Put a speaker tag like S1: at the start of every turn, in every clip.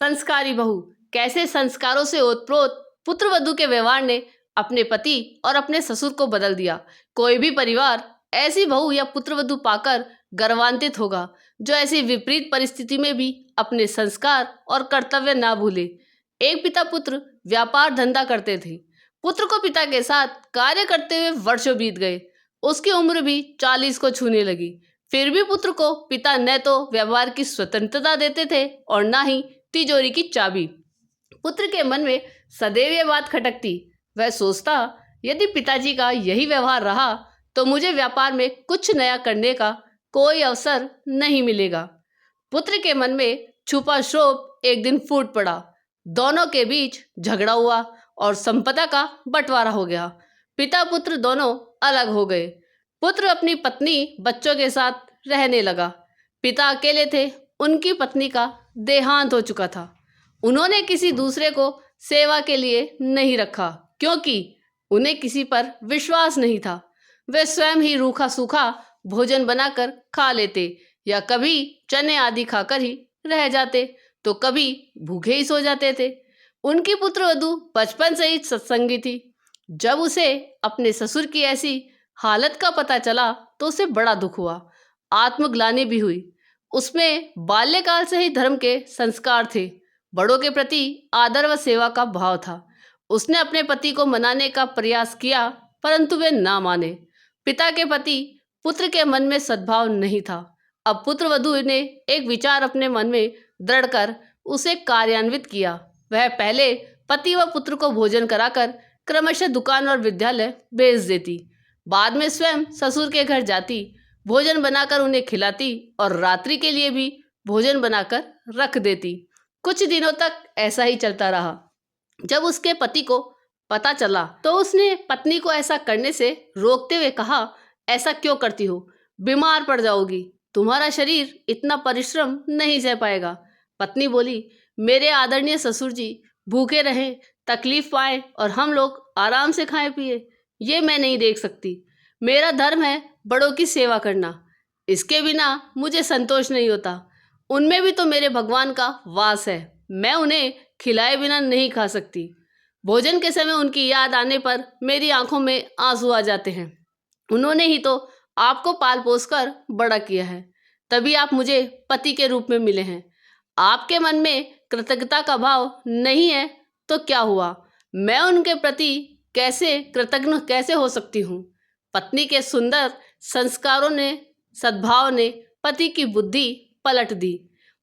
S1: संस्कारी बहू। कैसे संस्कारों से ओतप्रोत पुत्रवधू के व्यवहार ने अपने पति और अपने ससुर को बदल दिया। कोई भी परिवार ऐसी बहू या पुत्रवधू पाकर गर्वान्वित होगा जो ऐसी विपरीत परिस्थिति में भी अपने संस्कार और कर्तव्य ना भूले। एक पिता पुत्र व्यापार धंधा करते थे। पुत्र को पिता के साथ कार्य करते हुए वर्षों बीत गए। उसकी उम्र भी 40 को छूने लगी। फिर भी पुत्र को पिता न तो व्यवहार की स्वतंत्रता देते थे और ना ही तिजोरी की चाबी। पुत्र के मन में सदैव ये बात खटकती। वह सोचता, यदि पिताजी का यही व्यवहार रहा तो मुझे व्यापार में कुछ नया करने का कोई अवसर नहीं मिलेगा। पुत्र के मन में छुपा क्षोभ एक दिन फूट पड़ा। दोनों के बीच झगड़ा हुआ और संपदा का बंटवारा हो गया। पिता पुत्र दोनों अलग हो गए। पुत्र अपनी पत्नी बच्चों के साथ रहने लगा। पिता अकेले थे। उनकी पत्नी का देहांत हो चुका था। उन्होंने किसी दूसरे को सेवा के लिए नहीं रखा क्योंकि उन्हें किसी पर विश्वास नहीं था। वे स्वयं ही रूखा सूखा भोजन बनाकर खा लेते या कभी चने आदि खाकर ही रह जाते तो कभी भूखे ही सो जाते थे। उनकी पुत्रवधू बचपन से ही सत्संगी थी। जब उसे अपने ससुर की ऐसी हालत का पता चला तो उसे बड़ा दुख हुआ, आत्मग्लानि भी हुई। उसमें बाल्यकाल से ही धर्म के संस्कार थे। बड़ों के प्रति आदर व सेवा का भाव था। उसने अपने पति को मनाने का प्रयास किया परंतु वे ना माने। पिता के प्रति पुत्र के मन में सद्भाव नहीं था। अब पुत्रवधू ने एक विचार अपने मन में दृढ़ कर उसे कार्यान्वित किया। वह पहले पति व पुत्र को भोजन कराकर क्रमशः दुकान और विद्यालय भेज देती। बाद में स्वयं ससुर के घर जाती, भोजन बनाकर उन्हें खिलाती और रात्रि के लिए भी भोजन बनाकर रख देती। कुछ दिनों तक ऐसा ही चलता रहा। जब उसके पति को पता चला तो उसने पत्नी को ऐसा करने से रोकते हुए कहा, ऐसा क्यों करती हो? बीमार पड़ जाओगी। तुम्हारा शरीर इतना परिश्रम नहीं सह पाएगा। पत्नी बोली, मेरे आदरणीय ससुर जी भूखे रहें, तकलीफ पाए और हम लोग आराम से खाएं पिए, ये मैं नहीं देख सकती। मेरा धर्म है बड़ों की सेवा करना। इसके बिना मुझे संतोष नहीं होता। उनमें भी तो मेरे भगवान का वास है। मैं उन्हें खिलाए बिना नहीं खा सकती। भोजन के समय उनकी याद आने पर मेरी आंखों में आंसू आ जाते हैं। उन्होंने ही तो आपको पाल पोस कर बड़ा किया है, तभी आप मुझे पति के रूप में मिले हैं। आपके मन में कृतज्ञता का भाव नहीं है तो क्या हुआ? मैं उनके प्रति कैसे कृतज्ञ कैसे हो सकती हूँ? पत्नी के सुंदर संस्कारों ने, सद्भाव ने पति की बुद्धि पलट दी।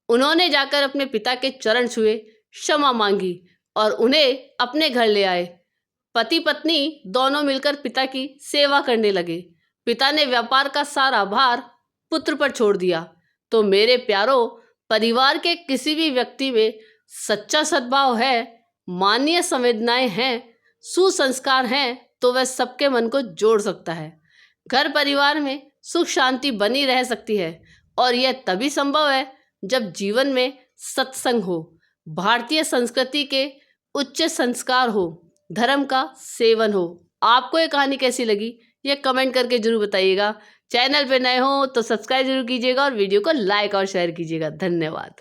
S1: उन्होंने जाकर अपने पिता के चरण छुए, क्षमा मांगी और उन्हें अपने घर ले आए। पति पत्नी दोनों मिलकर पिता की सेवा करने लगे। पिता ने व्यापार का सारा भार पुत्र पर छोड़ दिया। तो मेरे प्यारों, परिवार के किसी भी व्यक्ति में सच्चा सद्भाव है, मानवीय संवेदनाएं हैं, सुसंस्कार हैं तो वह सबके मन को जोड़ सकता है। घर परिवार में सुख शांति बनी रह सकती है और यह तभी संभव है जब जीवन में सत्संग हो, भारतीय संस्कृति के उच्च संस्कार हो, धर्म का सेवन हो। आपको ये कहानी कैसी लगी ये कमेंट करके जरूर बताइएगा। चैनल पे नए हो तो सब्सक्राइब जरूर कीजिएगा और वीडियो को लाइक और शेयर कीजिएगा। धन्यवाद।